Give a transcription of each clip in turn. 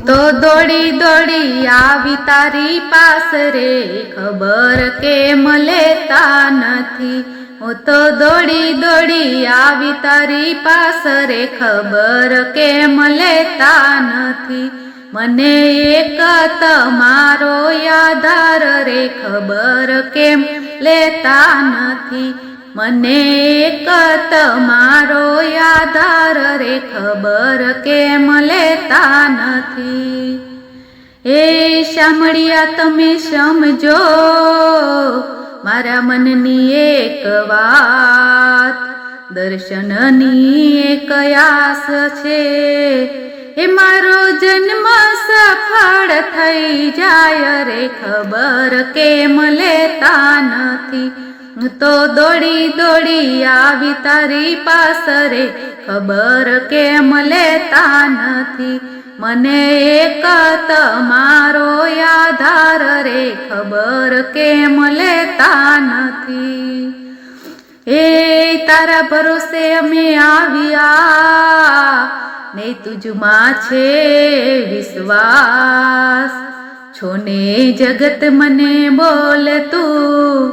તો દોડી દોડી આવી તારી પાસ રે, ખબર કેમ લેતા નથી. હું તો દોડી દોડી આવી તારી પાસ રે, ખબર કેમ લેતા નથી. મને એક તમારો આધાર રે, ખબર કેમ લેતા નથી. મને એક તમારો આધાર રે, ખબર કેમ લેતા નથી. એ શામળિયા તમે સમજો મારા મનની એક વાત, દર્શનની એક આસ છે. એ મારો જન્મ સફળ થઈ જાય રે, ખબર કેમ લેતા નથી. તો દોડી દોડી આવી તારી પાસ રે, ખબર કેમ લેતા નથી. મને એક તમારો આધાર રે, ખબર કેમ લેતા નથી. એ તારા ભરોસે અમે આવ્યા ને તુજમાં છે વિશ્વાસ. છોને જગત મને બોલે તું,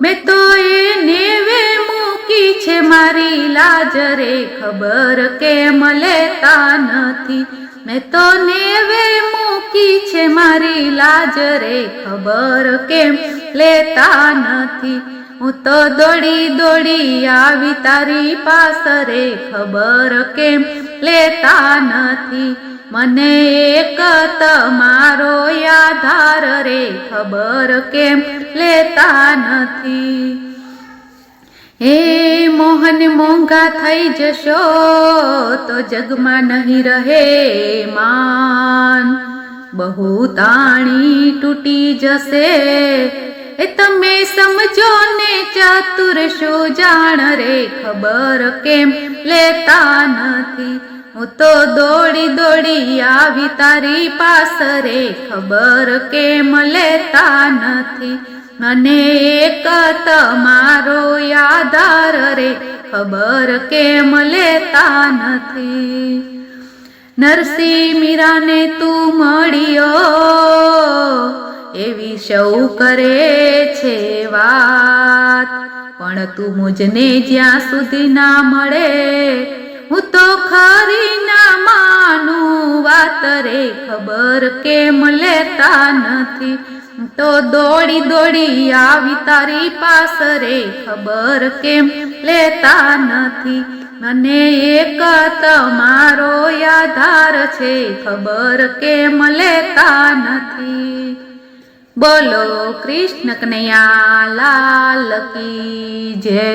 મેં તો એને વે મૂકી છે મારી લાજ રે, ખબર કેમ લેતા નથી. મેં તો નેવે મૂકી છે મારી લાજ રે, ખબર કેમ લેતા નથી. હું તો દોડી દોડી આવી તારી પાસ રે, ખબર કેમ લેતા નથી. મને એક તમારો આધાર રે, ખબર કેમ લેતા નથી. હે મોહન મોંઘા થઈ જશો તો જગમાં નહીં રહે માન. બહુ તાણી તૂટી જશે એ તમે સમજો ને, ચતુર શું જાણ રે, ખબર કેમ લેતા નથી. હું તો દોડી દોડી આવી તારી પાસ રે, ખબર કેમ લેતા નથી. મને એક તમારો આધાર રે, ખબર કેમ લેતા નથી. નરસિંહ મીરાને તું મળ્યો એવી સૌ કરે છે વાત, પણ તું મુજને જ્યાં સુધી ના મળે હું તો ખરી ના માનું વાત રે, ખબર કેમ લેતા નથી. તો દોડી દોડી આવી તારી પાસ રે, ખબર કેમ લેતા નથી. મને એક તમારો આધાર છે, ખબર કેમ લેતા નથી. બોલો કૃષ્ણ કનૈયા લાલ કી જય.